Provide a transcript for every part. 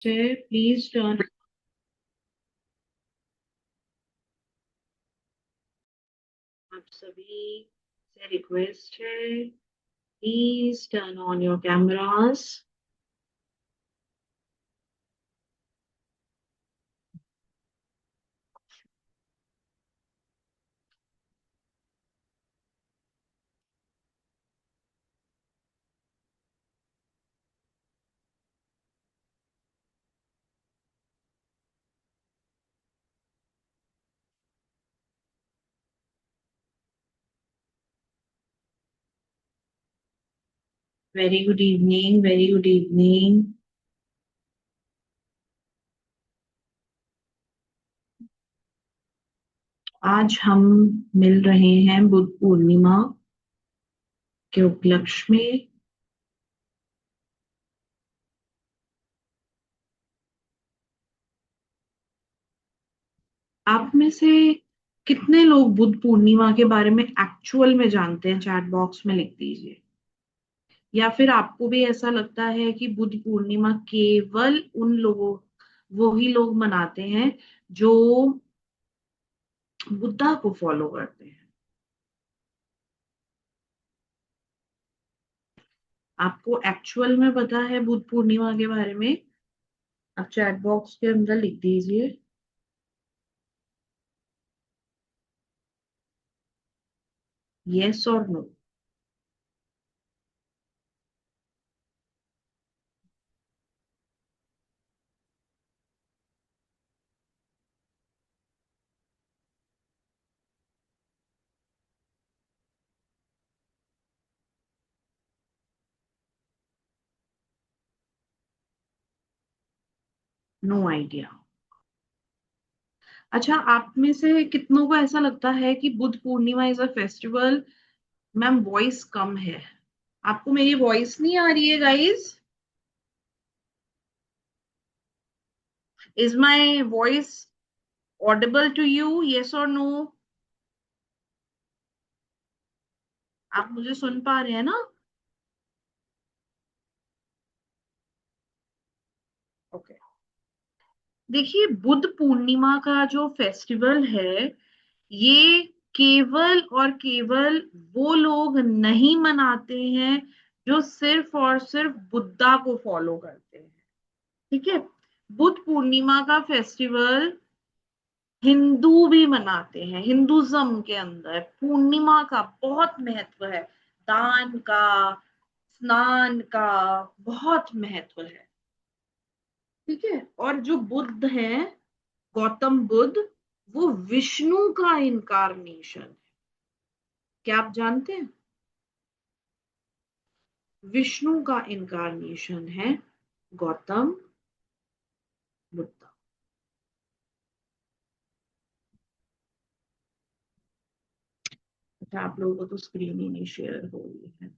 Please turn. आप सभी से रिक्वेस्ट है, please turn on your cameras. Very good evening, very good evening. आज हम मिल रहे हैं बुद्ध पूर्णिमा के उपलक्ष्य में। आप में से कितने लोग बुद्ध पूर्णिमा के बारे में एक्चुअल में जानते हैं? चैट बॉक्स में लिख दीजिए। या फिर आपको भी ऐसा लगता है कि बुद्ध पूर्णिमा केवल उन लोगों, वो ही लोग मनाते हैं जो बुद्धा को फॉलो करते हैं? आपको एक्चुअल में पता है बुद्ध पूर्णिमा के बारे में? आप चैट बॉक्स के अंदर लिख दीजिए, यस और नो। No idea. अच्छा, आप में से कितनों को ऐसा लगता है कि Buddha Purnima is a festival? Ma'am voice कम है। आपको मेरी वॉइस नहीं आ रही है guys? Is my voice audible to you, yes और नो? आप मुझे सुन पा रहे हैं ना? ओके। देखिए, बुद्ध पूर्णिमा का जो फेस्टिवल है, ये केवल और केवल वो लोग नहीं मनाते हैं जो सिर्फ और सिर्फ बुद्धा को फॉलो करते हैं। ठीक है। बुद्ध पूर्णिमा का फेस्टिवल हिंदू भी मनाते हैं। हिंदुज्म के अंदर पूर्णिमा का बहुत महत्व है। दान का, स्नान का बहुत महत्व है। ठीक है। और जो बुद्ध है, गौतम बुद्ध, वो विष्णु का इनकारनेशन है। क्या आप जानते हैं? विष्णु का इनकारनेशन है गौतम बुद्ध। अच्छा, आप लोगों को तो स्क्रीन ही नहीं शेयर हो रही है।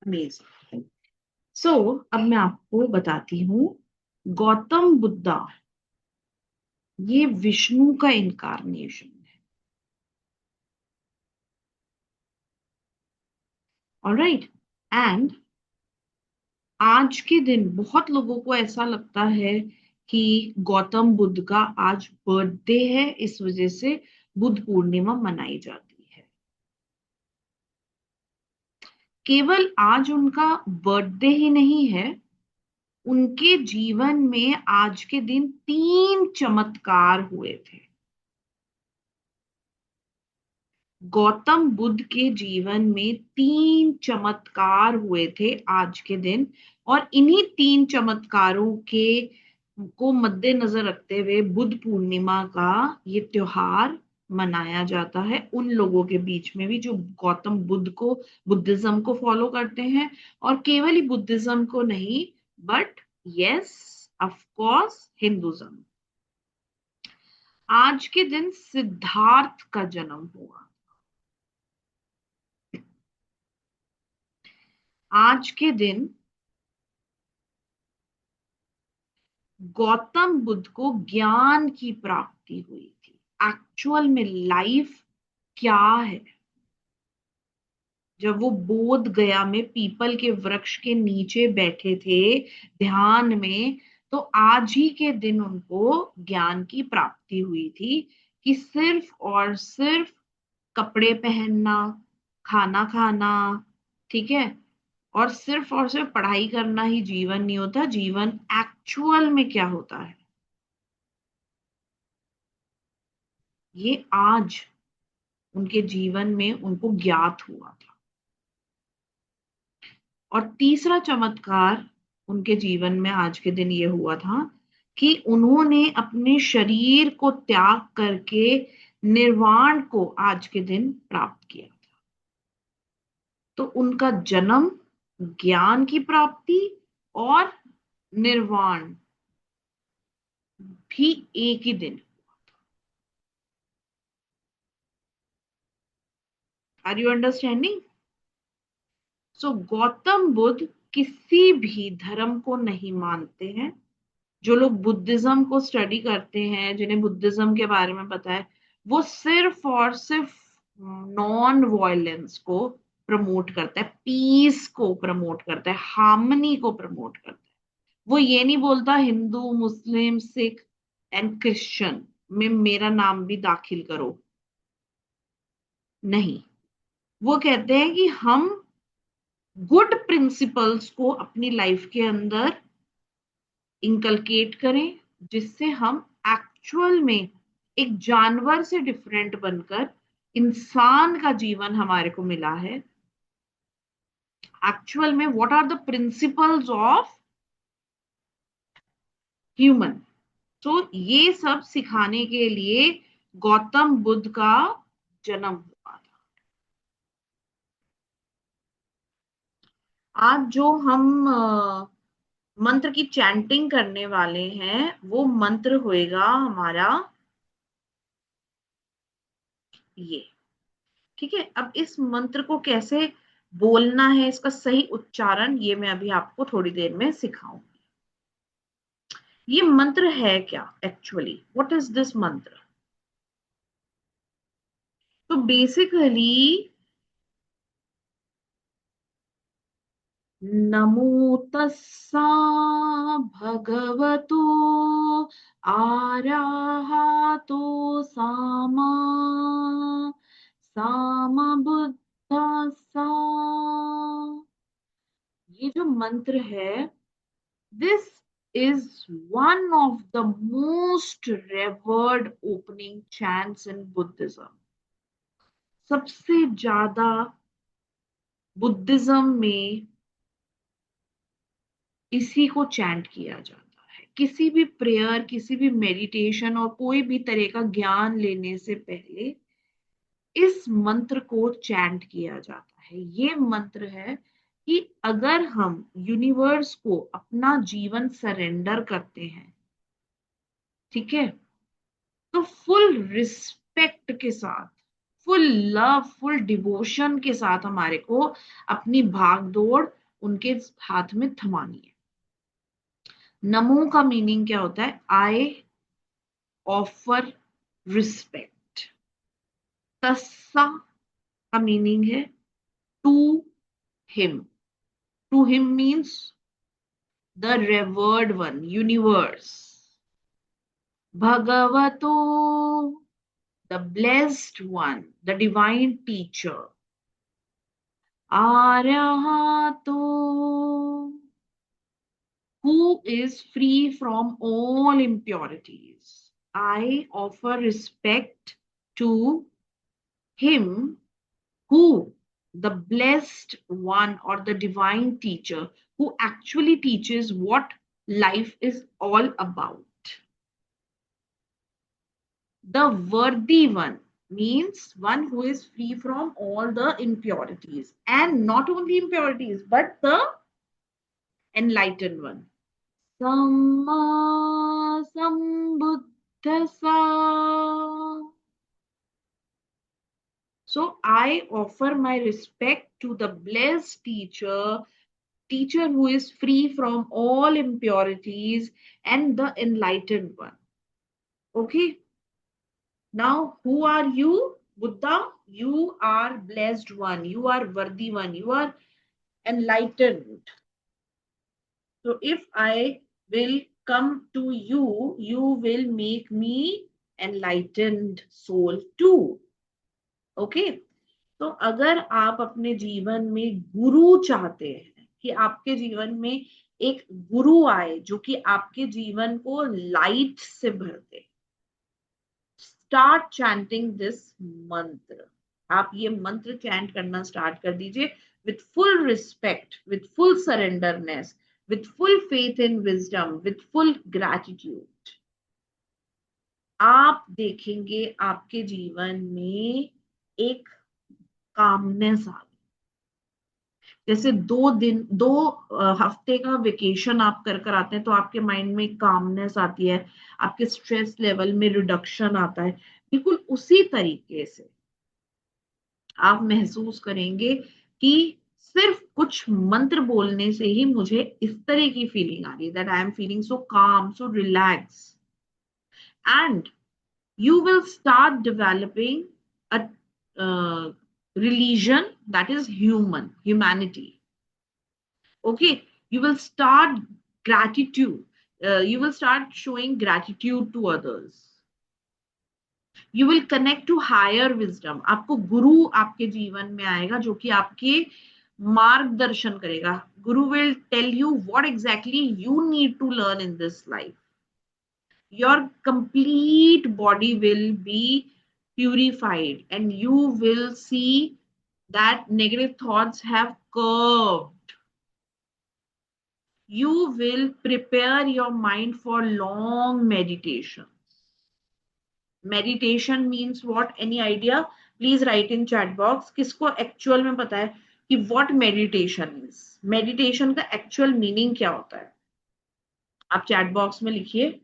अमेजिंग। सो अब मैं आपको बताती हूँ। गौतम बुद्धा, ये विष्णु का इनकारनेशन है। ऑलराइट। एंड आज के दिन बहुत लोगों को ऐसा लगता है कि गौतम बुद्ध का आज बर्थडे है, इस वजह से बुद्ध पूर्णिमा मनाई जाती है। केवल आज उनका बर्थडे ही नहीं है, उनके जीवन में आज के दिन 3 चमत्कार हुए थे। गौतम बुद्ध के जीवन में 3 चमत्कार हुए थे आज के दिन, और इन्हीं 3 चमत्कारों के को मद्देनजर रखते हुए बुद्ध पूर्णिमा का ये त्योहार मनाया जाता है उन लोगों के बीच में भी जो गौतम बुद्ध को, बुद्धिज्म को फॉलो करते हैं। और केवल ही बुद्धिज्म को नहीं, but yes, of course, Hinduism. आज के दिन सिद्धार्थ का जन्म हुआ। आज के दिन गौतम बुद्ध को ज्ञान की प्राप्ति हुई थी। एक्चुअल में लाइफ क्या है, जब वो बोध गया में पीपल के वृक्ष के नीचे बैठे थे ध्यान में, तो आज ही के दिन उनको ज्ञान की प्राप्ति हुई थी कि सिर्फ और सिर्फ कपड़े पहनना, खाना खाना, ठीक है, और सिर्फ पढ़ाई करना ही जीवन नहीं होता। जीवन एक्चुअल में क्या होता है, ये आज उनके जीवन में उनको ज्ञात हुआ था। और तीसरा चमत्कार उनके जीवन में आज के दिन ये हुआ था कि उन्होंने अपने शरीर को त्याग करके निर्वाण को आज के दिन प्राप्त किया था। तो उनका जन्म, ज्ञान की प्राप्ति और निर्वाण भी एक ही दिन। Are you understanding? So Gautam Buddha किसी भी धर्म को नहीं मानते हैं। जो लोग बुद्धिज्म को स्टडी करते हैं, जिन्हें बुद्धिज्म के बारे में पता है, वो सिर्फ और सिर्फ नॉन वायलेंस को प्रमोट करता है, पीस को प्रमोट करता है, हार्मनी को प्रमोट करता है। वो ये नहीं बोलता हिंदू, मुस्लिम, सिख एंड क्रिश्चियन में मेरा नाम भी दाखिल करो, नहीं। वो कहते हैं कि हम गुड प्रिंसिपल्स को अपनी लाइफ के अंदर इंकलकेट करें, जिससे हम एक्चुअल में एक जानवर से डिफरेंट बनकर इंसान का जीवन हमारे को मिला है। एक्चुअल में what are the principles of human. तो ये सब सिखाने के लिए गौतम बुद्ध का जन्म हुआ था। आज जो हम मंत्र की चैंटिंग करने वाले हैं, वो मंत्र होएगा हमारा ये, ठीक है। अब इस मंत्र को कैसे बोलना है, इसका सही उच्चारण, ये मैं अभी आपको थोड़ी देर में सिखाऊंगी। ये मंत्र है क्या एक्चुअली, व्हाट इज दिस मंत्र? तो बेसिकली नमो तस्सा भगवतो आराहतो सामा सामबुद्धस्सा। ये जो मंत्र है, this is one of the most revered opening chants in Buddhism. सबसे ज्यादा बुद्धिज्म में इसी को चैंट किया जाता है। किसी भी प्रेयर, किसी भी मेडिटेशन और कोई भी तरह का ज्ञान लेने से पहले इस मंत्र को चैंट किया जाता है। ये मंत्र है कि अगर हम यूनिवर्स को अपना जीवन सरेंडर करते हैं, ठीक है, तो फुल रिस्पेक्ट के साथ, फुल लव, फुल डिवोशन के साथ हमारे को अपनी भाग दौड़ उनके हाथ में थमानी है। नमो का मीनिंग क्या होता है? I offer respect. तस्सा का मीनिंग है to him. To him means the revered one, universe. भगवतो, the blessed one, the divine teacher. Arahato, who is free from all impurities. I offer respect to him who, the blessed one or the divine teacher, who actually teaches what life is all about. The worthy one means one who is free from all the impurities, and not only impurities but the enlightened one. Samma Sambuddhasa. So I offer my respect to the blessed teacher who is free from all impurities and the enlightened one. Okay. Now, who are you? Buddha, you are blessed one, you are worthy one, you are enlightened. So, if I will come to you, you will make me enlightened soul too. Okay. तो अगर आप अपने जीवन में गुरु चाहते हैं कि आपके जीवन में एक गुरु आए जो कि आपके जीवन को लाइट से भर दे, स्टार्ट चैंटिंग दिस मंत्र। आप ये मंत्र चैंट करना स्टार्ट कर दीजिए with full respect, with full surrenderness, with full faith in wisdom, with full gratitude. आप देखेंगे आपके जीवन में एक कामनेस आ, जैसे 2 दिन 2 हफ्ते का वेकेशन आप कर कर आते हैं तो आपके माइंड में कामनेस आती है, आपके स्ट्रेस लेवल में रिडक्शन आता है। बिल्कुल उसी तरीके से आप महसूस करेंगे कि सिर्फ कुछ मंत्र बोलने से ही मुझे इस तरह की फीलिंग आ रही है, that I am feeling so calm, so relax, and you will start developing a religion that is humanity. Okay, you will start gratitude, you will start showing gratitude to others, you will connect to higher wisdom। आपको गुरु आपके जीवन में आएगा जो कि आपके मार्गदर्शन करेगा। गुरु will tell you what exactly you need to learn in this life। your complete body will be purified and you will see that negative thoughts have curved. You will prepare your mind for long meditation. Meditation means what? Any idea? Please write in chat box किसको actual में पता है कि what meditation is? Meditation का actual meaning क्या होता है? आप चैट बॉक्स में लिखिए।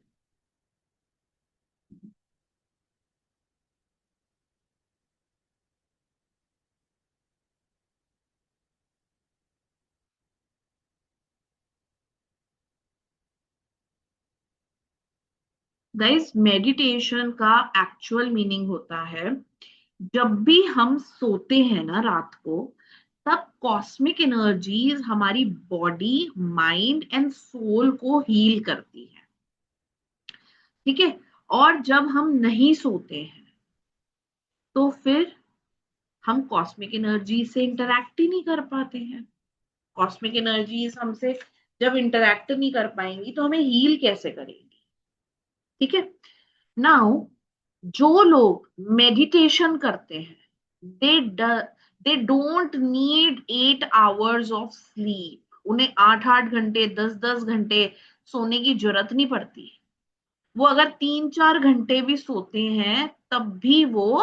गाइस, मेडिटेशन का एक्चुअल मीनिंग होता है जब भी हम सोते हैं ना रात को, तब कॉस्मिक एनर्जीज हमारी बॉडी, माइंड एंड सोल को हील करती है। ठीक है। और जब हम नहीं सोते हैं तो फिर हम कॉस्मिक एनर्जी से इंटरैक्ट ही नहीं कर पाते हैं। कॉस्मिक एनर्जीज हमसे जब इंटरैक्ट नहीं कर पाएंगी तो हमें हील कैसे करेंगी? ठीक है। नाउ, जो लोग मेडिटेशन करते हैं, they don't need 8 hours of sleep. उन्हें 8 8 घंटे, 10 10 घंटे सोने की जरूरत नहीं पड़ती। वो अगर 3 4 घंटे भी सोते हैं तब भी वो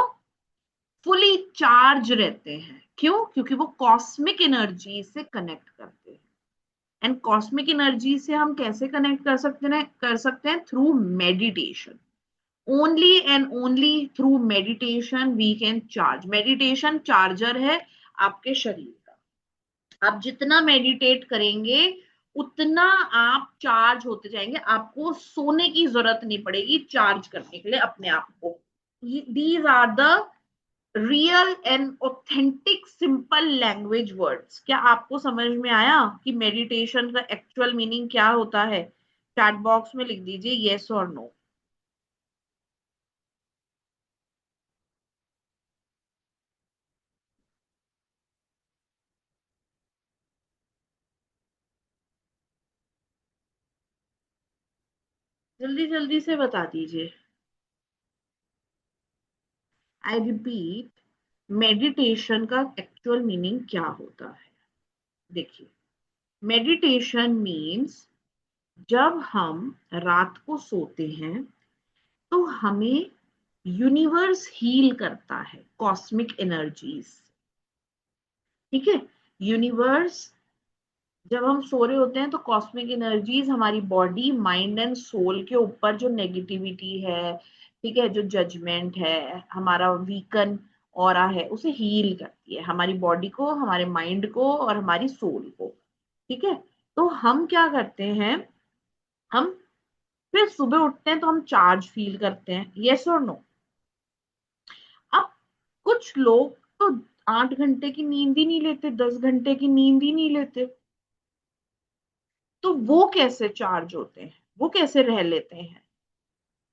फुली चार्ज रहते हैं। क्यों? क्योंकि वो कॉस्मिक एनर्जी से कनेक्ट करते हैं। एंड कॉस्मिक एनर्जी से हम कैसे कनेक्ट कर सकते हैं through meditation. only and only through meditation we can charge। meditation charger है आपके शरीर का। आप जितना मेडिटेट करेंगे उतना आप चार्ज होते जाएंगे। आपको सोने की जरूरत नहीं पड़ेगी चार्ज करने के लिए अपने आप को। These are the real and authentic simple language words. क्या आपको समझ में आया कि मेडिटेशन का एक्चुअल मीनिंग क्या होता है? चैट बॉक्स में लिख दीजिए येस और नो। जल्दी जल्दी से बता दीजिए। आई रिपीट, मेडिटेशन का एक्चुअल मीनिंग क्या होता है? देखिए, मेडिटेशन मीन्स जब हम रात को सोते हैं तो हमें यूनिवर्स हील करता है कॉस्मिक एनर्जीज। ठीक है, यूनिवर्स, जब हम सो रहे होते हैं तो कॉस्मिक एनर्जीज हमारी बॉडी माइंड एंड सोल के ऊपर जो नेगेटिविटी है, ठीक है, जो जजमेंट है, हमारा वीकन ऑरा है, उसे हील करती है, हमारी बॉडी को, हमारे माइंड को और हमारी सोल को। ठीक है, तो हम क्या करते हैं, हम फिर सुबह उठते हैं तो हम चार्ज फील करते हैं, यस और नो? अब कुछ लोग तो 8 घंटे की नींद ही नहीं लेते, 10 घंटे की नींद ही नहीं लेते, तो वो कैसे चार्ज होते हैं, वो कैसे रह लेते हैं?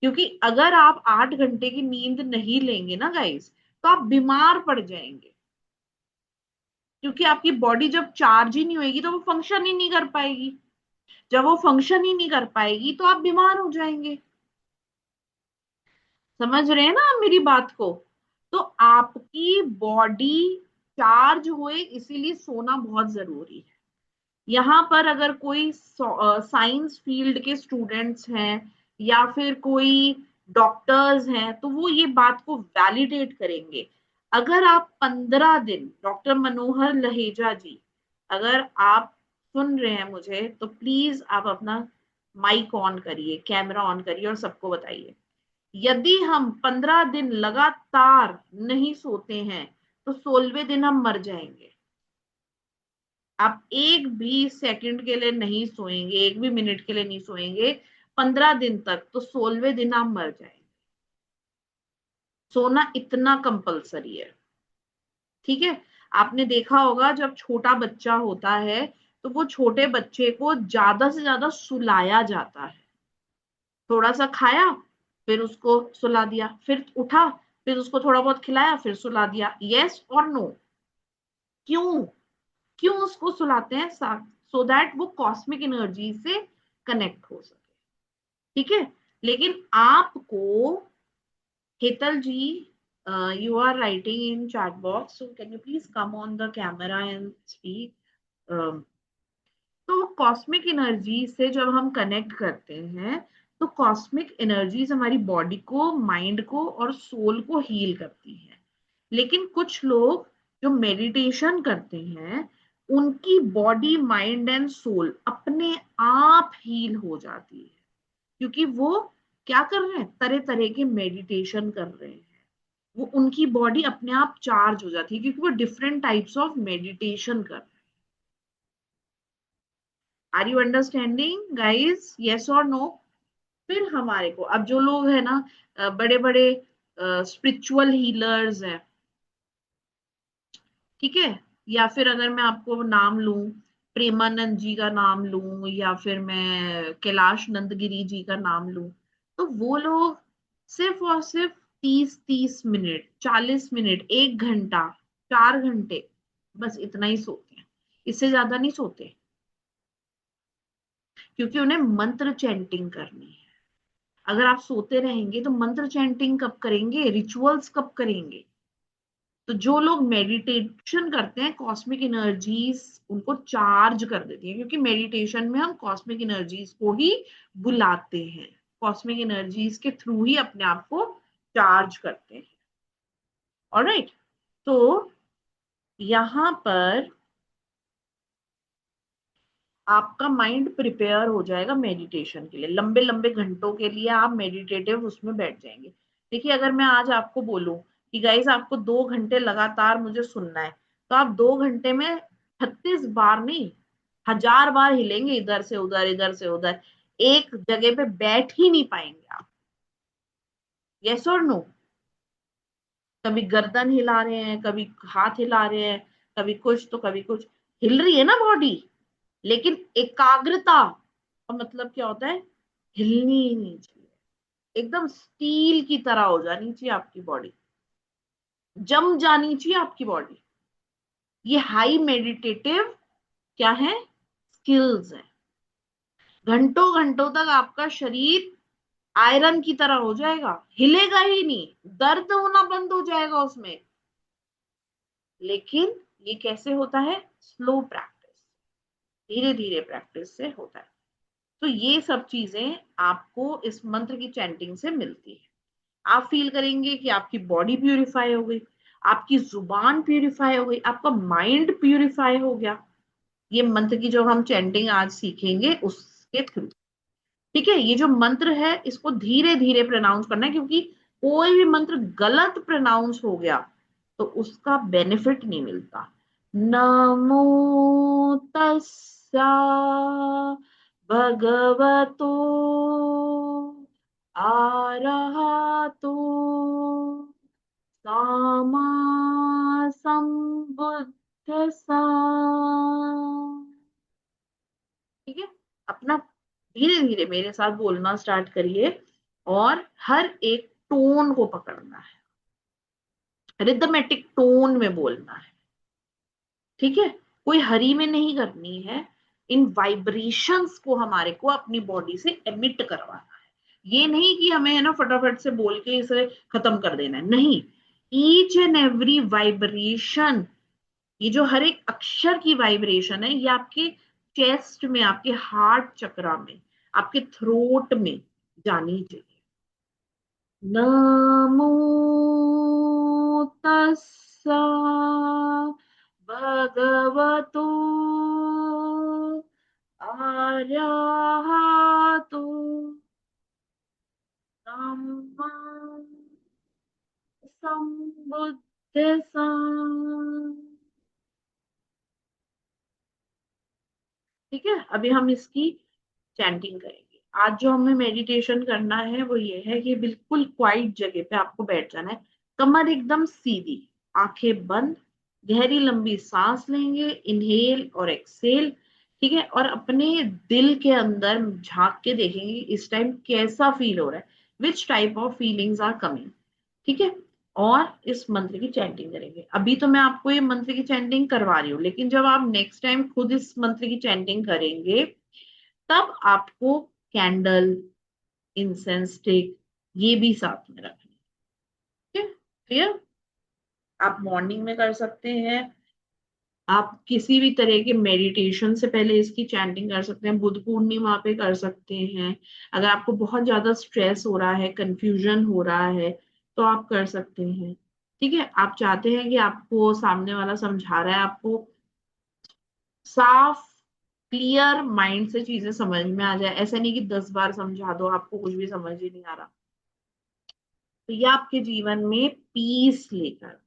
क्योंकि अगर आप 8 घंटे की नींद नहीं लेंगे ना गाइस, तो आप बीमार पड़ जाएंगे। क्योंकि आपकी बॉडी जब चार्ज ही नहीं होगी तो वो फंक्शन ही नहीं कर पाएगी। जब वो फंक्शन ही नहीं कर पाएगी तो आप बीमार हो जाएंगे। समझ रहे हैं ना आप मेरी बात को? तो आपकी बॉडी चार्ज होए इसीलिए सोना बहुत जरूरी है। यहाँ पर अगर कोई साइंस फील्ड के स्टूडेंट्स हैं या फिर कोई डॉक्टर्स हैं तो वो ये बात को वैलिडेट करेंगे। अगर आप 15 दिन, डॉक्टर मनोहर लहेजा जी, अगर आप सुन रहे हैं मुझे तो प्लीज आप अपना माइक ऑन करिए, कैमरा ऑन करिए और सबको बताइए, यदि हम 15 दिन लगातार नहीं सोते हैं तो 16वें दिन हम मर जाएंगे। आप एक भी सेकंड के लिए नहीं सोएंगे, एक भी मिनट के लिए नहीं सोएंगे 15 दिन तक, तो 16वें दिन आप मर जाएंगे। सोना इतना कंपलसरी है। ठीक है, आपने देखा होगा जब छोटा बच्चा होता है तो वो छोटे बच्चे को ज्यादा से ज्यादा सुलाया जाता है। थोड़ा सा खाया, फिर उसको सुला दिया, फिर उठा, फिर उसको थोड़ा बहुत खिलाया, फिर सुला दिया, यस और नो? क्यों? क्यों उसको सुलाते हैं? सो दैट वो कॉस्मिक एनर्जी से कनेक्ट हो सके। ठीक है, लेकिन आपको, Hetal ji, you are writing in chat box, so can you please come on the camera and speak? तो कॉस्मिक एनर्जी से जब हम कनेक्ट करते हैं तो कॉस्मिक एनर्जीज हमारी बॉडी को, माइंड को और सोल को हील करती हैं। लेकिन कुछ लोग जो मेडिटेशन करते हैं उनकी बॉडी, माइंड एंड सोल अपने आप हील हो जाती है, क्योंकि वो क्या कर रहे हैं, तरह तरह के मेडिटेशन कर रहे हैं। वो उनकी बॉडी अपने आप चार्ज हो जाती है क्योंकि वो डिफरेंट टाइप्स ऑफ मेडिटेशन कर रहे हैं। Are you understanding guys, yes और नो? फिर हमारे को अब जो लोग है ना, बड़े बड़े स्पिरिचुअल हीलर्स हैं, ठीक है, या फिर अगर मैं आपको नाम लूं, प्रेमानंद जी का नाम लूं या फिर मैं कैलाश नंदगिरी जी का नाम लूं, तो वो लोग सिर्फ और सिर्फ 30-30 मिनट, 40 मिनट, 1 घंटा, 4 घंटे, बस इतना ही सोते हैं, इससे ज्यादा नहीं सोते, क्योंकि उन्हें मंत्र चैंटिंग करनी है। अगर आप सोते रहेंगे तो मंत्र चैंटिंग कब करेंगे, रिचुअल्स कब करेंगे? तो जो लोग मेडिटेशन करते हैं कॉस्मिक एनर्जीज उनको चार्ज कर देती है, क्योंकि मेडिटेशन में हम कॉस्मिक एनर्जीज को ही बुलाते हैं, कॉस्मिक एनर्जीज के थ्रू ही अपने आप को चार्ज करते हैं। ऑलराइट, तो यहाँ पर आपका माइंड प्रिपेयर हो जाएगा मेडिटेशन के लिए, लंबे लंबे घंटों के लिए आप मेडिटेटिव उसमें बैठ जाएंगे। देखिए, अगर मैं आज आपको बोलूं कि गाइस आपको 2 घंटे लगातार मुझे सुनना है, तो आप 2 घंटे में 36 बार नहीं, 1000 बार हिलेंगे, इधर से उधर, इधर से उधर, एक जगह पे बैठ ही नहीं पाएंगे आप। यस और नो? कभी गर्दन हिला रहे हैं, कभी हाथ हिला रहे हैं, कभी कुछ तो कभी कुछ, हिल रही है ना बॉडी, लेकिन एकाग्रता का मतलब क्या होता है, हिलनी ही नहीं चाहिए, एकदम स्टील की तरह हो जानी चाहिए आपकी बॉडी, जम जानी चाहिए आपकी बॉडी। ये हाई मेडिटेटिव क्या है, स्किल्स है। घंटों घंटों तक आपका शरीर आयरन की तरह हो जाएगा, हिलेगा ही नहीं, दर्द होना बंद हो जाएगा उसमें। लेकिन ये कैसे होता है? स्लो प्रैक्टिस, धीरे धीरे प्रैक्टिस से होता है। तो ये सब चीजें आपको इस मंत्र की चैंटिंग से मिलती है। आप फील करेंगे कि आपकी बॉडी प्यूरिफाई हो गई, आपकी जुबान प्यूरिफाई हो गई, आपका माइंड प्यूरिफाई हो गया, ये मंत्र की जो हम चैंटिंग आज सीखेंगे उसके थ्रू। ठीक है, ये जो मंत्र है इसको धीरे धीरे प्रोनाउंस करना है, क्योंकि कोई भी मंत्र गलत प्रोनाउंस हो गया तो उसका बेनिफिट नहीं मिलता। नमो तस्सा भगवतो आरहतो सामा संबुद्धसा। ठीक है, अपना धीरे धीरे मेरे साथ बोलना स्टार्ट करिए, और हर एक टोन को पकड़ना है, रिदमेटिक टोन में बोलना है। ठीक है, कोई हरी में नहीं करनी है, इन वाइब्रेशंस को हमारे को अपनी बॉडी से एमिट करवाना है। ये नहीं कि हमें है ना फटाफट से बोल के इसे खत्म कर देना है, नहीं। ईच एंड एवरी वाइब्रेशन, ये जो हर एक अक्षर की वाइब्रेशन है, ये आपके चेस्ट में, आपके हार्ट चक्रा में, आपके थ्रोट में जानी चाहिए। नमो तस्सा भगवतो आर्यतो सम्मा संबुद्धसा। ठीक है, अभी हम इसकी चैंटिंग करेंगे। आज जो हमें मेडिटेशन करना है वो ये है कि बिल्कुल क्वाइट जगह पे आपको बैठ जाना है, कमर एकदम सीधी, आंखें बंद, गहरी लंबी सांस लेंगे, इनहेल और एक्सेल। ठीक है, और अपने दिल के अंदर झांक के देखेंगे इस टाइम कैसा फील हो रहा है, which type of feelings are coming. ठीक है, और इस मंत्र की चैंटिंग करेंगे। अभी तो मैं आपको ये मंत्र की चैंटिंग करवा रही हूँ, लेकिन जब आप नेक्स्ट टाइम खुद इस मंत्र की चैंटिंग करेंगे तब आपको कैंडल, इंसेंस स्टिक ये भी साथ में रखनी है। ठीक है, क्लियर? आप मॉर्निंग में कर सकते हैं, आप किसी भी तरह के मेडिटेशन से पहले इसकी चैंटिंग कर सकते हैं, बुद्ध पूर्णिमा पे कर सकते हैं। अगर आपको बहुत ज्यादा स्ट्रेस हो रहा है, कंफ्यूजन हो रहा है, तो आप कर सकते हैं। ठीक है, आप चाहते हैं कि आपको सामने वाला समझा रहा है, आपको साफ क्लियर माइंड से चीजें समझ में आ जाए, ऐसा नहीं कि 10 बार समझा दो आपको कुछ भी समझ ही नहीं आ रहा। तो ये आपके जीवन में पीस लेकर,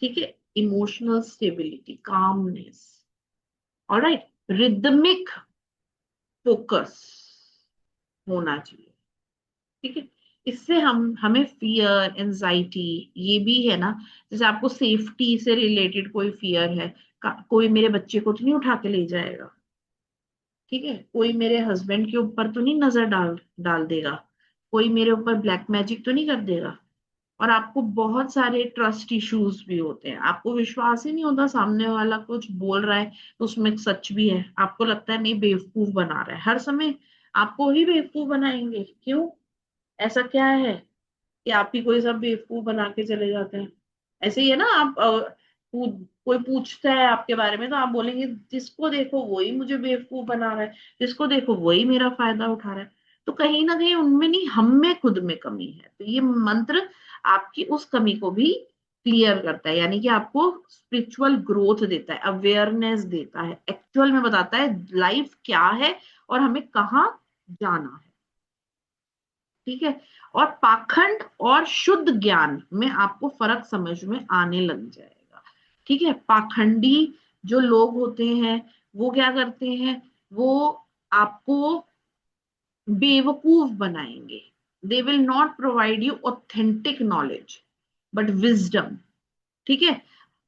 ठीक है, emotional stability, calmness, alright, rhythmic focus होना चाहिए। ठीक है, इससे हम हमें फियर, एंजाइटी, ये भी है ना, जैसे आपको सेफ्टी से रिलेटेड कोई फियर है, कोई मेरे बच्चे को तो नहीं उठा के ले जाएगा, ठीक है, कोई मेरे हस्बैंड के ऊपर तो नहीं नजर डाल डाल देगा, कोई मेरे ऊपर ब्लैक मैजिक तो नहीं कर देगा। और आपको बहुत सारे ट्रस्ट इश्यूज भी होते हैं, आपको विश्वास ही नहीं होता सामने वाला कुछ बोल रहा है तो उसमें सच भी है, आपको लगता है नहीं बेवकूफ बना रहा है, हर समय आपको ही बेवकूफ बनाएंगे, क्यों? ऐसा क्या है कि आप ही कोई सब बेवकूफ बना के चले जाते हैं? ऐसे ही है ना, आप कोई पूछता है आपके बारे में तो आप बोलेंगे जिसको देखो वही मुझे बेवकूफ बना रहा है, जिसको देखो वही मेरा फायदा उठा रहा है। तो कहीं ना कहीं उनमें नहीं, हम में खुद में कमी है। तो ये मंत्र आपकी उस कमी को भी क्लियर करता है, यानी कि आपको स्पिरिचुअल ग्रोथ देता है, अवेयरनेस देता है, एक्चुअल में बताता है लाइफ क्या है और हमें कहाँ जाना है। ठीक है, और पाखंड और शुद्ध ज्ञान में आपको फर्क समझ में आने लग जाएगा। ठीक है, पाखंडी जो लोग होते हैं वो क्या करते हैं, वो आपको बेवकूफ बनाएंगे। They will not provide you authentic knowledge but wisdom. ठीक है,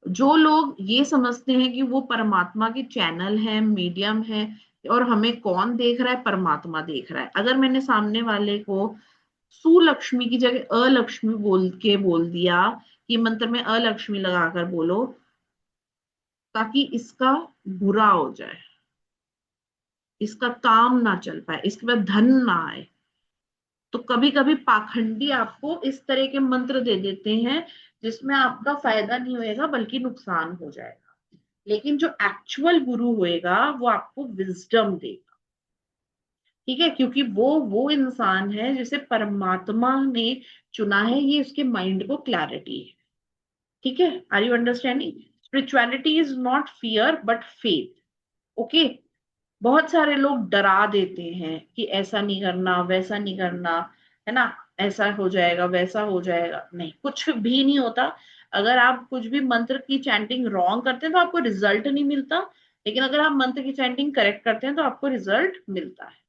जो लोग ये समझते हैं कि वो परमात्मा के चैनल है, मीडियम है, और हमें कौन देख रहा है, परमात्मा देख रहा है, अगर मैंने सामने वाले को सुलक्ष्मी की जगह अलक्ष्मी बोल के बोल दिया कि मंत्र में अलक्ष्मी लगाकर बोलो ताकि इसका बुरा हो जाए, इसका काम ना चल पाए, इसके बाद धन ना आए, तो कभी कभी पाखंडी आपको इस तरह के मंत्र दे देते हैं जिसमें आपका फायदा नहीं होएगा बल्कि नुकसान हो जाएगा। लेकिन जो एक्चुअल गुरु होएगा वो आपको विजडम देगा। ठीक है, क्योंकि वो इंसान है जिसे परमात्मा ने चुना है, ये उसके माइंड को क्लैरिटी है। ठीक है, are you understanding? Spirituality is not fear but faith. Okay. बहुत सारे लोग डरा देते हैं कि ऐसा नहीं करना, वैसा नहीं करना, है ना, ऐसा हो जाएगा, वैसा हो जाएगा। नहीं, कुछ भी नहीं होता। अगर आप कुछ भी मंत्र की चैंटिंग रॉन्ग करते हैं तो आपको रिजल्ट नहीं मिलता, लेकिन अगर आप मंत्र की चैंटिंग करेक्ट करते हैं तो आपको रिजल्ट मिलता है।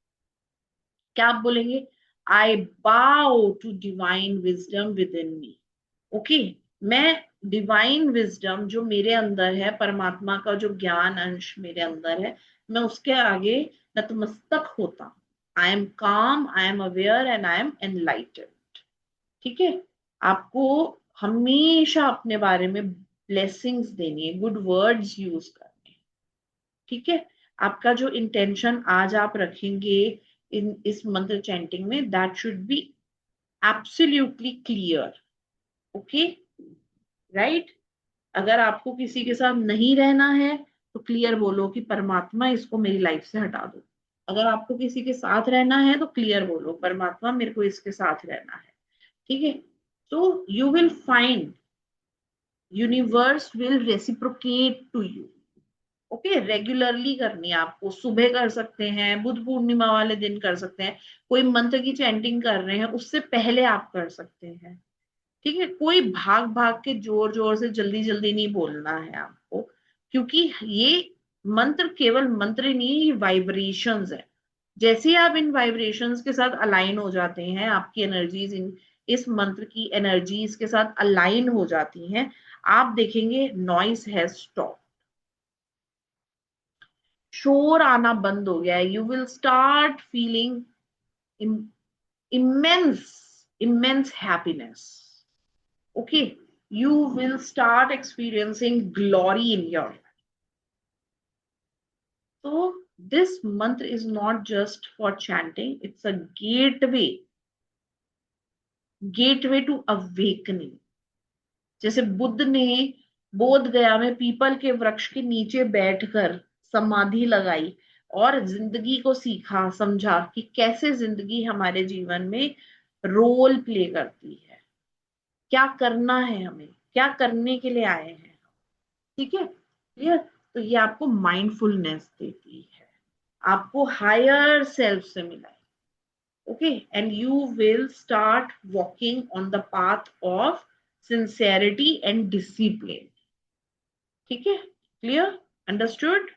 क्या आप बोलेंगे? I bow to divine wisdom within me. Okay. मैं डिवाइन विजडम जो मेरे अंदर है, परमात्मा का जो ज्ञान अंश मेरे अंदर है, मैं उसके आगे नतमस्तक होता हूं। आई एम काम, I am aware and I am enlightened. ठीक है। आपको हमेशा अपने बारे में ब्लेसिंग्स देनी है, गुड वर्ड्स यूज करने हैं। ठीक है। आपका जो इंटेंशन आज आप रखेंगे इन इस मंत्र चैंटिंग में, that should be absolutely clear. Okay, right. अगर आपको किसी के साथ नहीं रहना है तो क्लियर बोलो कि परमात्मा इसको मेरी लाइफ से हटा दो। अगर आपको किसी के साथ रहना है तो क्लियर बोलो, परमात्मा मेरे को इसके साथ रहना है। ठीक है। तो you will find universe will reciprocate to you. Okay, regularly करनी है आपको। सुबह कर सकते हैं, बुद्ध पूर्णिमा वाले दिन कर सकते हैं, कोई मंत्र की चैंटिंग कर रहे हैं उससे पहले आप कर सकते हैं। ठीक है, कोई भाग भाग के जोर जोर से जल्दी जल्दी नहीं बोलना है आपको, क्योंकि ये मंत्र केवल मंत्र ही नहीं है, ये वाइब्रेशंस है। जैसे ही आप इन वाइब्रेशंस के साथ अलाइन हो जाते हैं, आपकी एनर्जीज इन इस मंत्र की एनर्जीज के साथ अलाइन हो जाती हैं, आप देखेंगे नॉइस हैज स्टॉप। शोर आना बंद हो गया है। You will start feeling immense immense happiness. Okay, you will start experiencing glory in your life. So this mantra is not just for chanting, it's a gateway to awakening. जैसे बुद्ध ने बोध गया में पीपल के वृक्ष के नीचे बैठकर समाधि लगाई और जिंदगी को सीखा, समझा कि कैसे जिंदगी हमारे जीवन में रोल प्ले करती है, क्या करना है हमें, क्या करने के लिए आए हैं। ठीक है, क्लियर? तो ये आपको माइंडफुलनेस देती है, आपको हायर सेल्फ से मिला है। Okay, and you will start walking on the path of sincerity and discipline. ठीक है, क्लियर, अंडरस्टूड?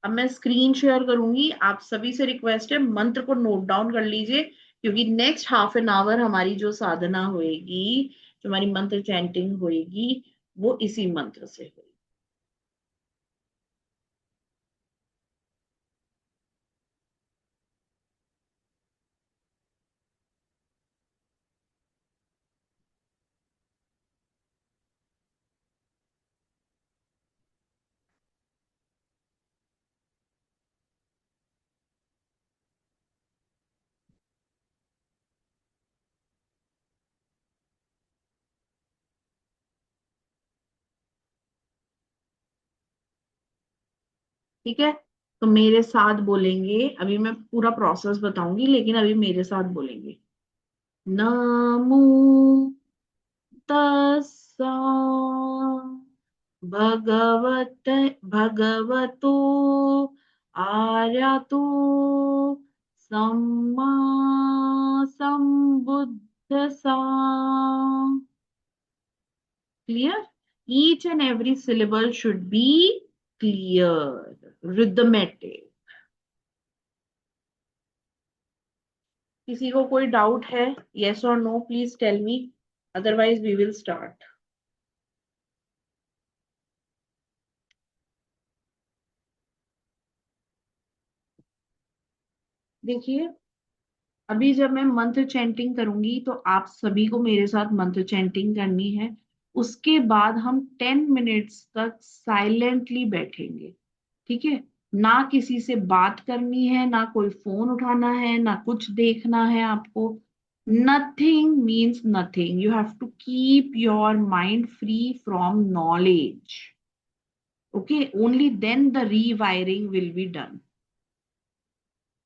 अब मैं स्क्रीन शेयर करूंगी, आप सभी से रिक्वेस्ट है मंत्र को नोट डाउन कर लीजिए, क्योंकि नेक्स्ट हाफ एन आवर हमारी जो साधना होएगी, जो हमारी मंत्र चैंटिंग होएगी, वो इसी मंत्र से होगी। ठीक है, तो मेरे साथ बोलेंगे। अभी मैं पूरा प्रोसेस बताऊंगी, लेकिन अभी मेरे साथ बोलेंगे। नमो तस्सा भगवत भगवतो आर्यतो सम्मा संबुद्धसा। Clear? Each and every syllable should be clear, rhythmic. किसी को कोई डाउट है? Yes or no? Please tell me. Otherwise, we will start. देखिए, अभी जब मैं मंत्र चैंटिंग करूंगी तो आप सभी को मेरे साथ मंत्र चैंटिंग करनी है। उसके बाद हम 10 मिनट्स तक साइलेंटली बैठेंगे। ठीक है? ना किसी से बात करनी है, ना कोई फोन उठाना है, ना कुछ देखना है आपको। Nothing means nothing. You have to keep your mind free from knowledge. Okay, only then the rewiring will be done.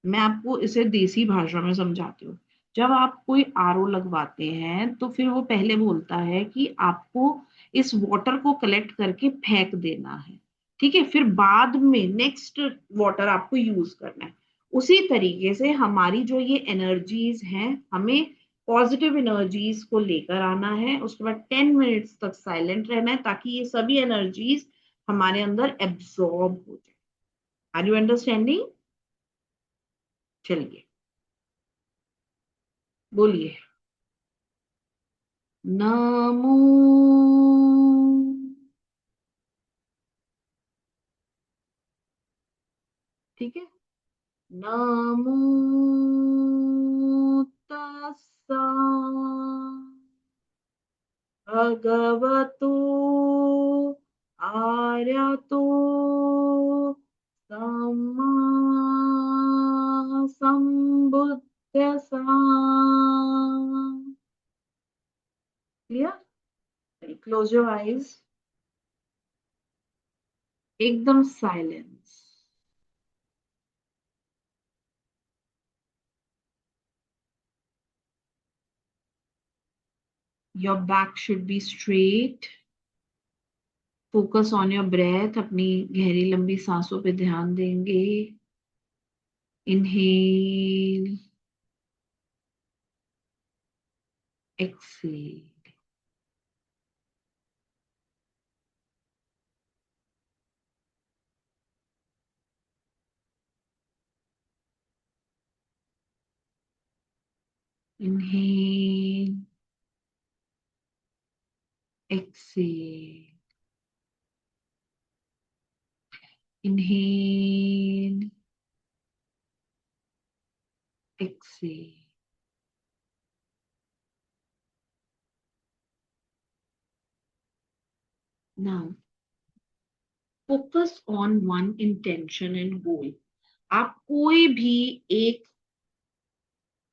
मैं आपको इसे देसी भाषा में समझाती हूँ। जब आप कोई आरओ लगवाते हैं तो फिर वो पहले बोलता है कि आपको इस वाटर को कलेक्ट करके फेंक देना है। ठीक है, फिर बाद में नेक्स्ट वाटर आपको यूज करना है। उसी तरीके से हमारी जो ये एनर्जीज हैं, हमें पॉजिटिव एनर्जीज को लेकर आना है। उसके बाद 10 मिनट्स तक साइलेंट रहना है ताकि ये सभी एनर्जीज हमारे अंदर एब्जॉर्ब हो जाए। Are you understanding? चलिए, बोलिए। नमो। ठीक है। नमो तस्सा भगवतो आर्यतो सम्मा संबुद्धसा। क्लियर? Close your eyes. एकदम silence. Your back should be straight. Focus on your breath. अपनी गहरी लंबी सांसों पे ध्यान देंगे। Inhale, exhale. Inhale, exhale. Inhale, exhale. Now focus on one intention and goal. आप कोई भी एक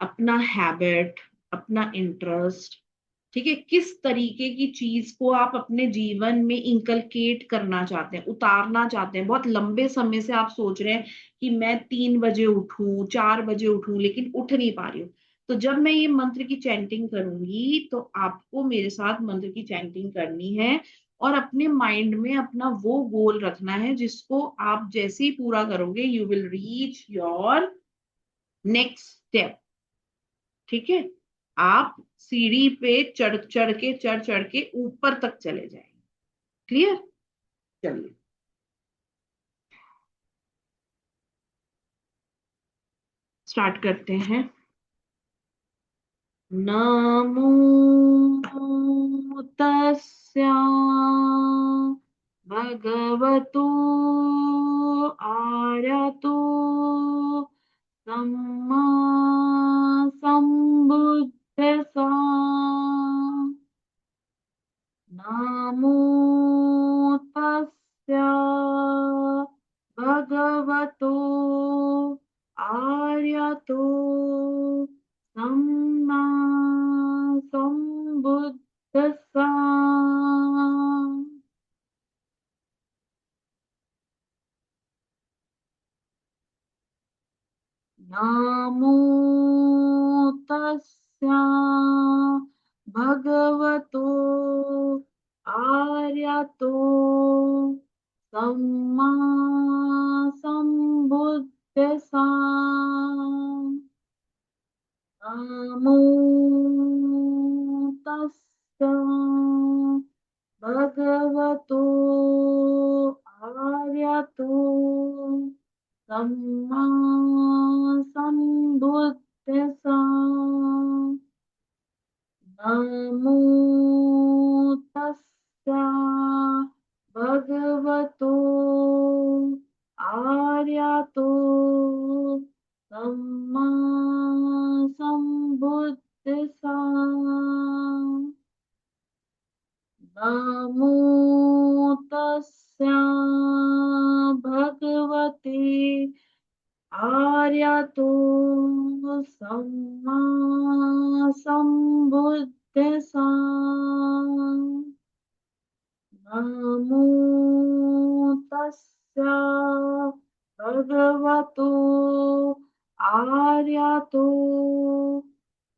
अपना हैबिट, अपना इंटरेस्ट, ठीक है, किस तरीके की चीज को आप अपने जीवन में इंकलकेट करना चाहते हैं, उतारना चाहते हैं। बहुत लंबे समय से आप सोच रहे हैं कि मैं 3 बजे उठूं, 4 बजे उठूं, लेकिन उठ नहीं पा रही हूँ। तो जब मैं ये मंत्र की चैंटिंग करूंगी तो आपको मेरे साथ मंत्र की चैंटिंग करनी है और अपने माइंड में अपना वो गोल रखना है जिसको आप जैसे ही पूरा करोगे you will reach your next step. ठीक है, आप सीढ़ी पे चढ़ चढ़ के ऊपर तक चले जाएंगे। क्लियर? चलिए, स्टार्ट करते हैं। नमो तस्या भगवतो आर्यतो सम्मा संबुद्धसा। नमो तस्या भगवतो आर्यतो सम्मा संबुद्धसा। नमो तस्या भगवतो आर्यतो सम्मा संबुद्धसा। नमो तस्सा भगवतो आर्यतो सम्मा संबुद्धसा। नमो तस्सा भगवतो आर्यतो सम्मा संबुद्धसा। नमो तस्या भगवते आर्या तो सम्मा संबुद्धिसा। नमो तस्य भगवतो आर्यतो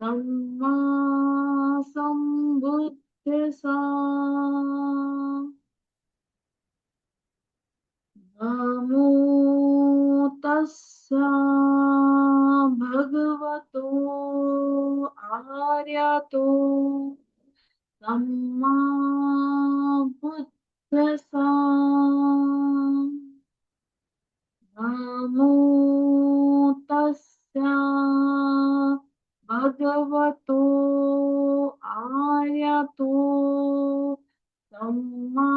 सम्मा संबुद्धिसा। नमो तस्य भगवतो आर्यतो सम्मा बुद्धसा। नमो तस्य भगवतो आर्यतो सम्मा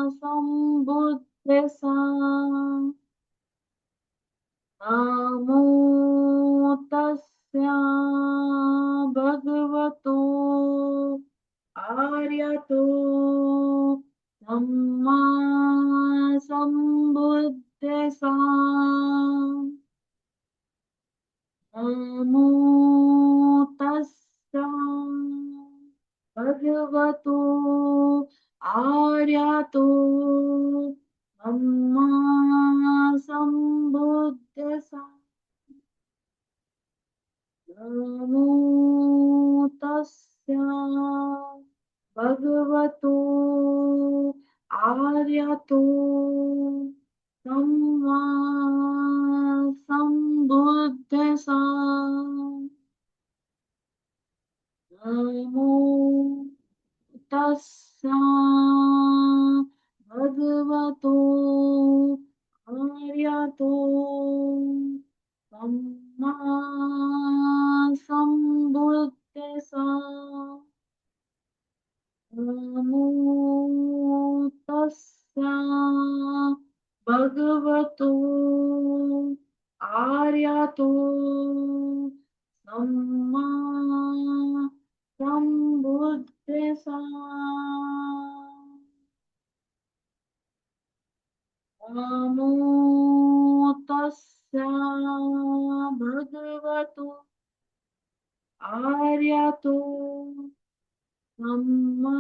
संबुद्धसा। नमो तस्य भगवतो आर्यतो सम्मा संबुद्धसा। नमो तस्य भगवतो आर्यतो सम्मा संबुद्धसा। नमो तस्य भगवतो आर्यतो सम्मा संबुद्धसा। नमो तस्य भगवतो आर्यतो सम्मा संबुद्धसा। नमो तस्य भगवतो आर्यतो सम्मा संबुद्धसा। नमो तस्य भगवतो आर्यतो सम्मा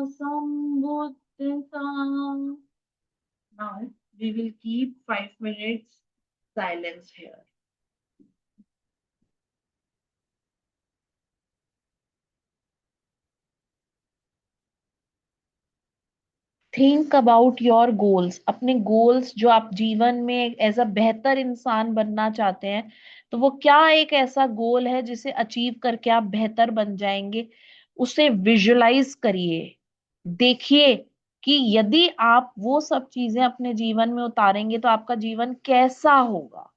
संबुद्धसा। Now we will keep 5 minutes silence here. Think about your goals, अपने गोल्स जो आप जीवन में एज अ बेहतर इंसान बनना चाहते हैं, तो वो क्या एक ऐसा गोल है जिसे अचीव करके आप बेहतर बन जाएंगे। उसे विजुलाइज करिए, देखिए कि यदि आप वो सब चीजें अपने जीवन में उतारेंगे तो आपका जीवन कैसा होगा।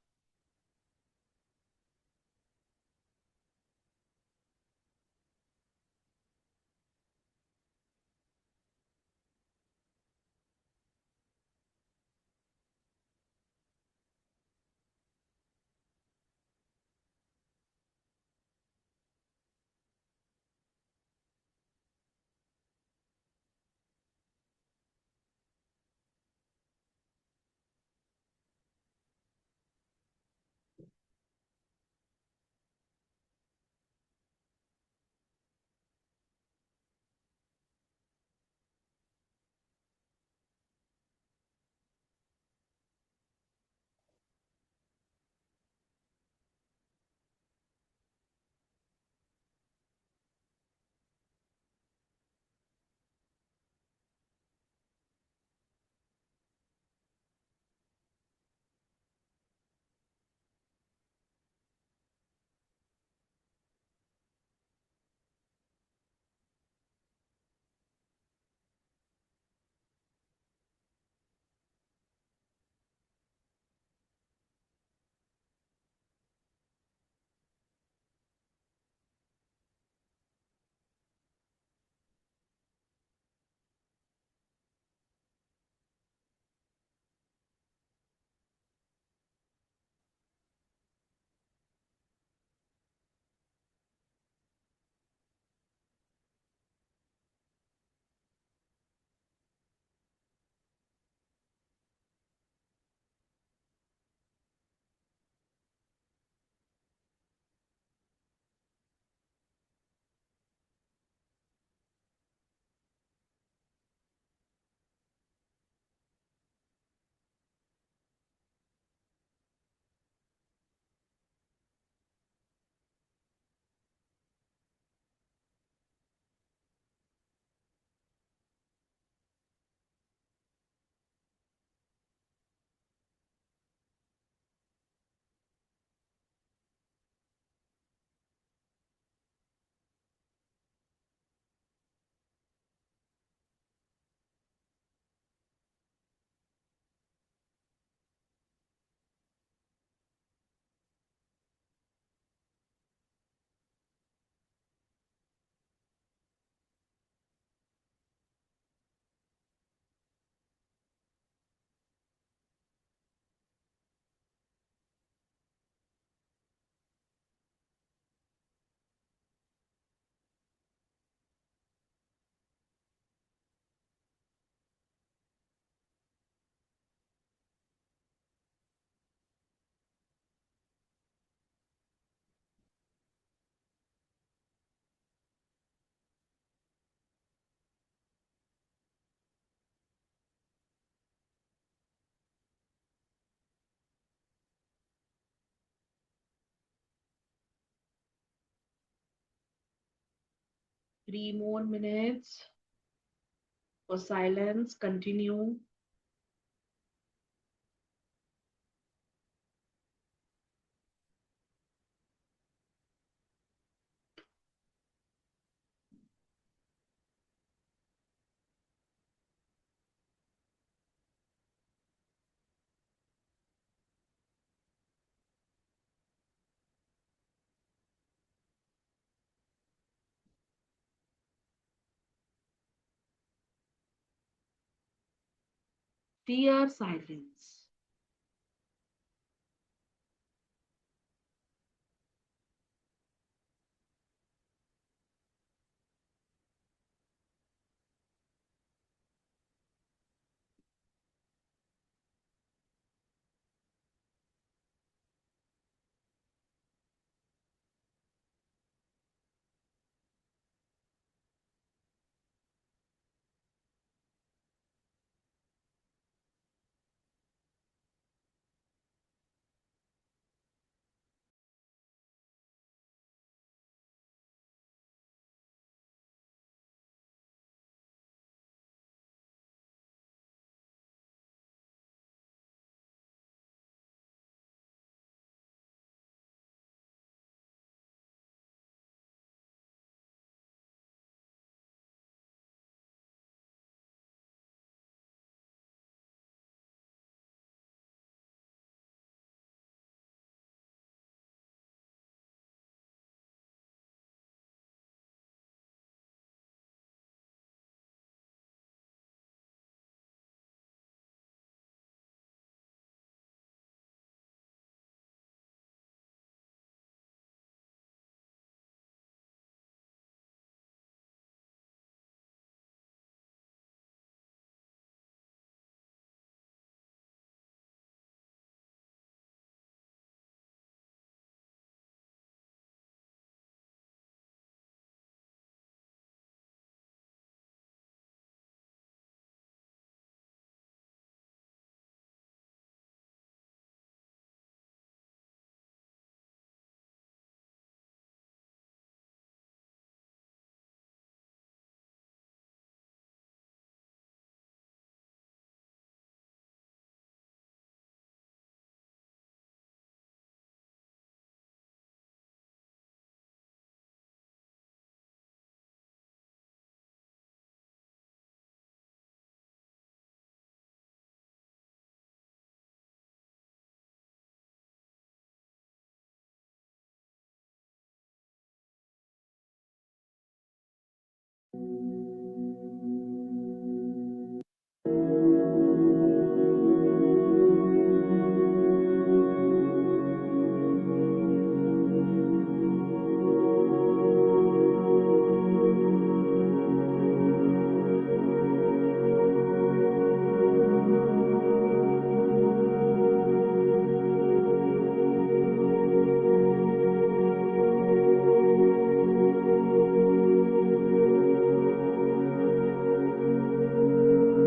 3 more minutes for silence. Continue. Dear silence.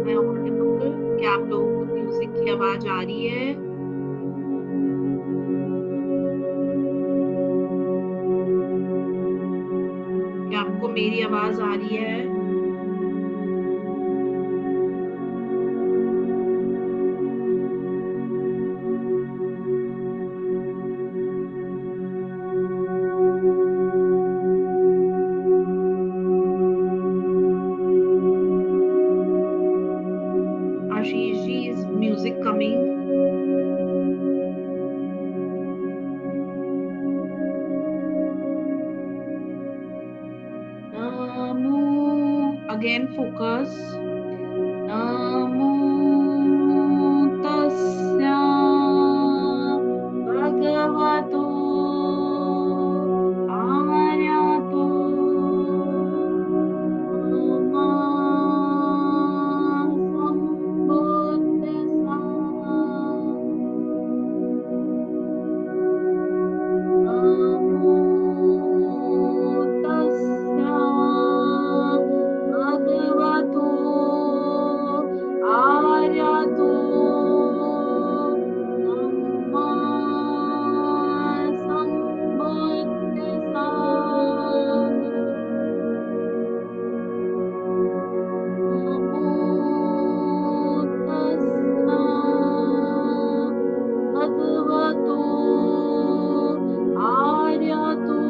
मैं audible? क्या आप लोगों को म्यूजिक की आवाज आ रही है? क्या आपको मेरी आवाज आ रही है? Ashish ji, is music coming? Namu, again focus. Namu tasya bhagavato arahato sama sambuddhassa. Namo tassa bhagavato भगवतो आर्यतो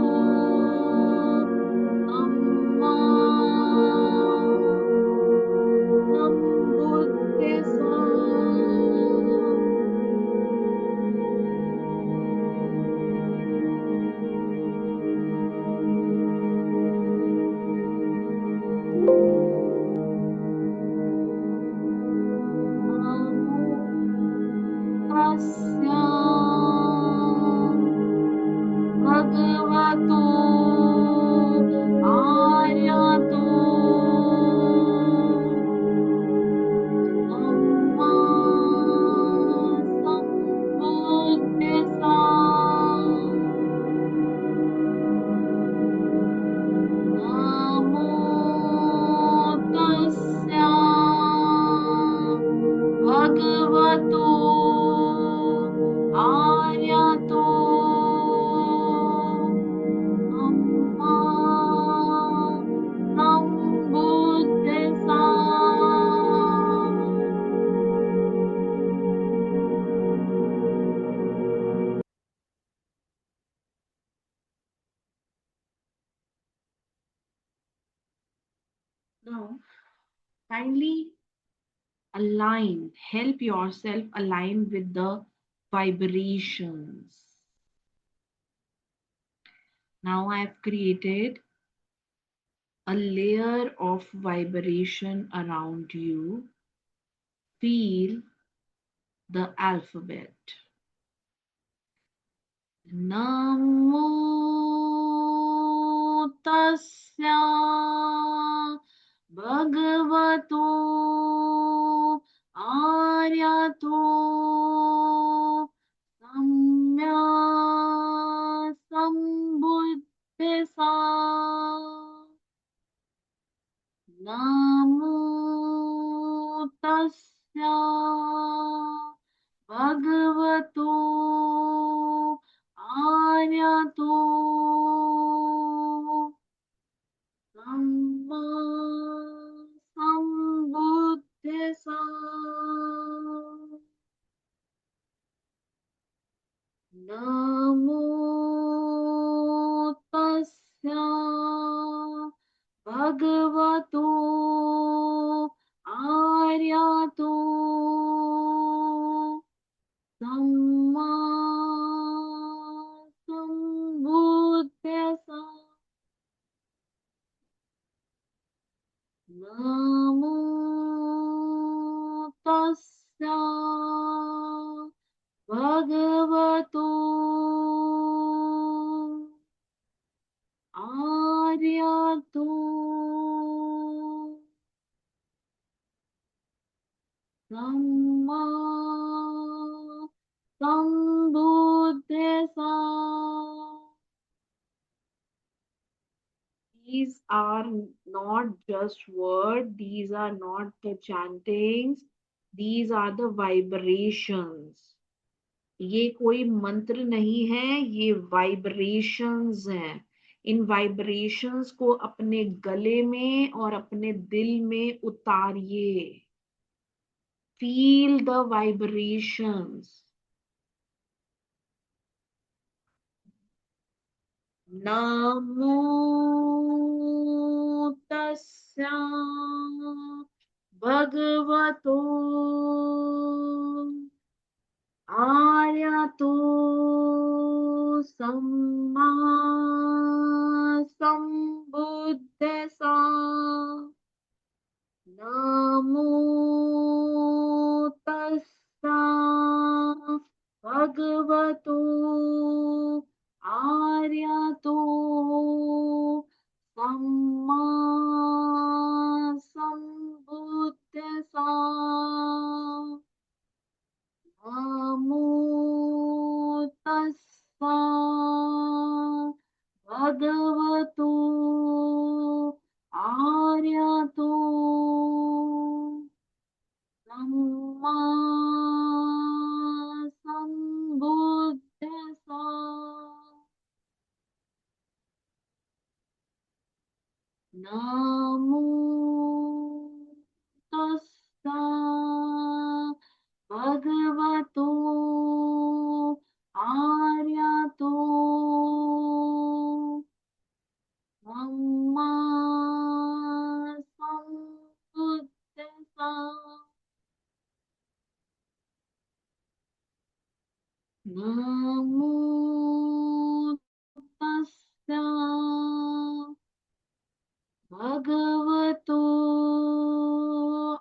सम्मा सम्बुद्धिस्सा। तस्य भगवतो आर्यतो सम्मा सम्बुद्धिस्सा। नमो तस्य भगवतो आर्यतो सम्मा सम्बुद्धिस्सा। Now, kindly help yourself align with the vibrations. Now I have created a layer of vibration around you. Feel the alphabet. Namo tasya bhagavato aryato samya sambuddhisa. Namo tasya bhagavato aryato samma sambuddhisa. Namo tasya bhagavato aryato samma sambuddhisa. Namo tasya bhagavato aryato samma sambuddhisa. These are not just words, these are not the chantings, these are the vibrations. ये कोई मंत्र नहीं है, ये vibrations हैं। इन vibrations को अपने गले में और अपने दिल में उतारिए। Feel the vibrations. नमो तस्य भगवतो आर्यतो सम्मा सम्बुद्धसा। नमो तस्सा भगवतो आर्यतो सम्मा सम्बुद्धसा। नमो तस्सा भगवतो आर्यतो सम्मा सम्बुद्धसा। नमो तस्सा भगवतो नमो तस्या भगवतो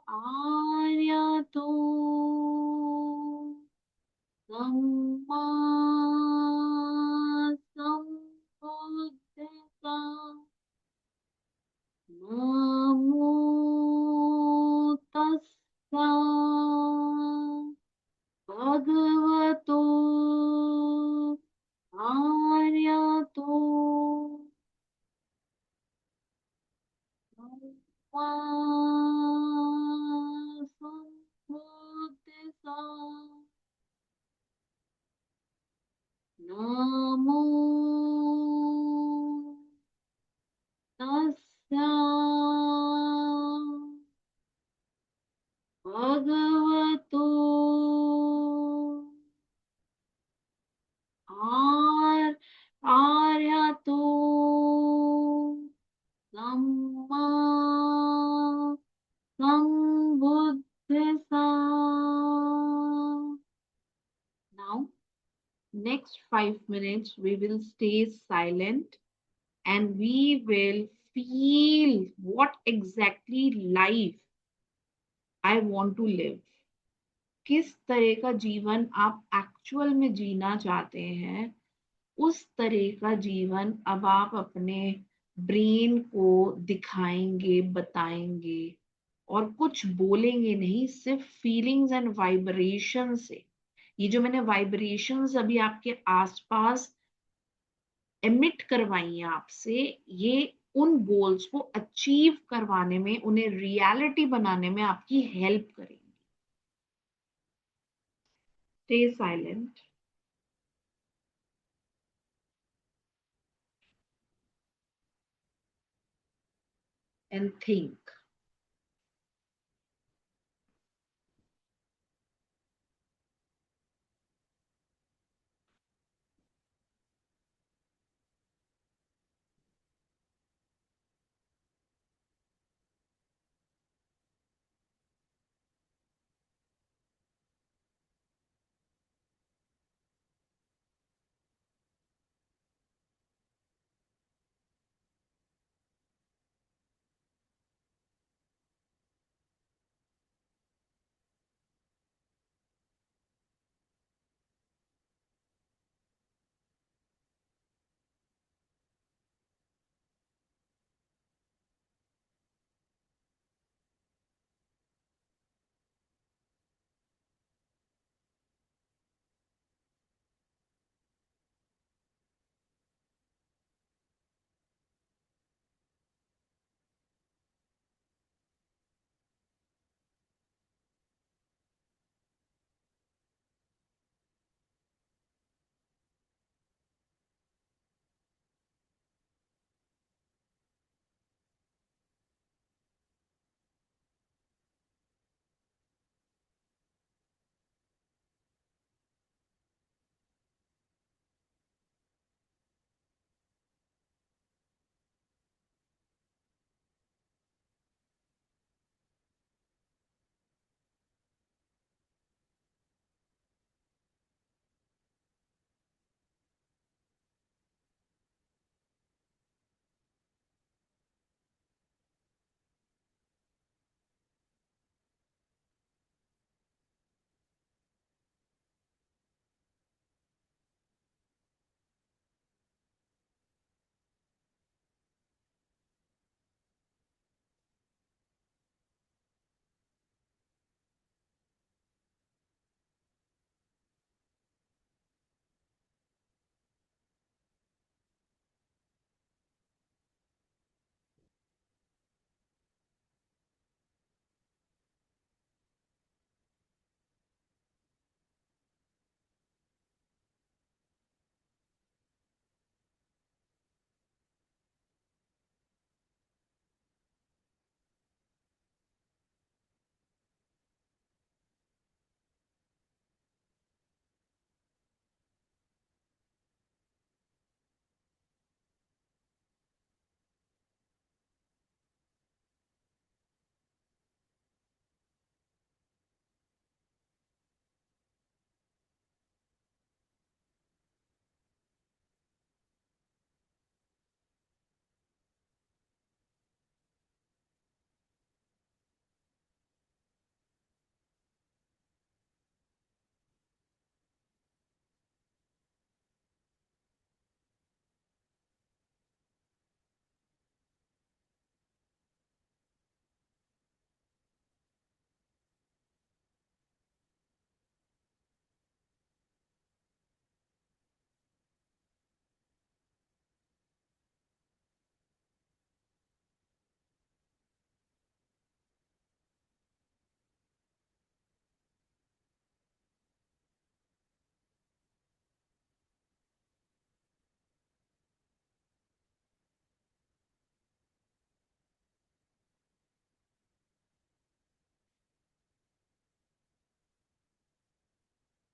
आर्यतो सम्मा सम्बुद्धिस्ता। नमो तस्सा भगवतो आर्यतो सम्मा सम्बुद्धिस्ता। नमो तस्सा भगवतो are आर्यतो सम्मा सम्बुद्धिस्ता। Now, next 5 minutes, we will stay silent and we will feel what exactly life I want to live. किस तरह का जीवन आप एक्चुअल में जीना चाहते हैं, उस तरह का जीवन अब आप अपने ब्रेन को दिखाएंगे, बताएंगे और कुछ बोलेंगे नहीं, सिर्फ फीलिंग्स एंड वाइब्रेशन से। ये जो मैंने वाइब्रेशंस अभी आपके आसपास एमिट करवाई हैं आपसे, ये उन गोल्स को अचीव करवाने में, उन्हें रियलिटी बनाने में आपकी हेल्प करेंगी। Stay silent and think.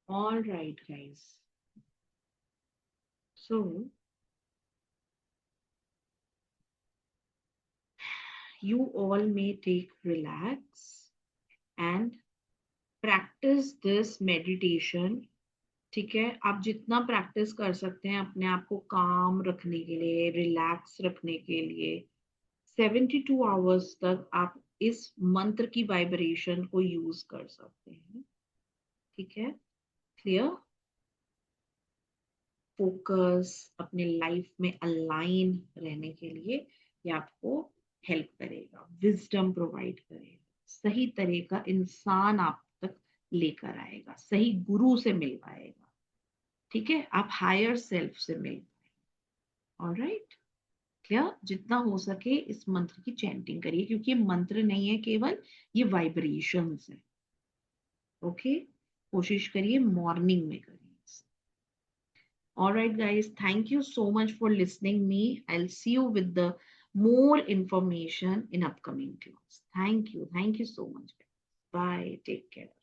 All right, guys. So you all may take relax and practice this meditation. ठीक है, आप जितना प्रैक्टिस कर सकते हैं अपने आप को काम रखने के लिए, रिलैक्स रखने के लिए, 72 आवर्स तक आप इस मंत्र की वाइब्रेशन को यूज कर सकते हैं। ठीक है, क्लियर? फोकस अपने लाइफ में अलाइन रहने के लिए ये आपको हेल्प करेगा, विजडम प्रोवाइड करेगा, सही तरह का इंसान आप तक लेकर आएगा, सही गुरु से मिल पाएगा। ठीक है, आप हायर सेल्फ से मिल पाएंगे। Alright, clear? जितना हो सके इस मंत्र की चैंटिंग करिए, क्योंकि ये मंत्र नहीं है केवल, ये वाइब्रेशंस है। ओके, कोशिश करिए मॉर्निंग में करिए। All right, guys. Thank you so much for listening me. I'll see you with the more information in upcoming class. Thank you. Thank you so much. Bye. Take care.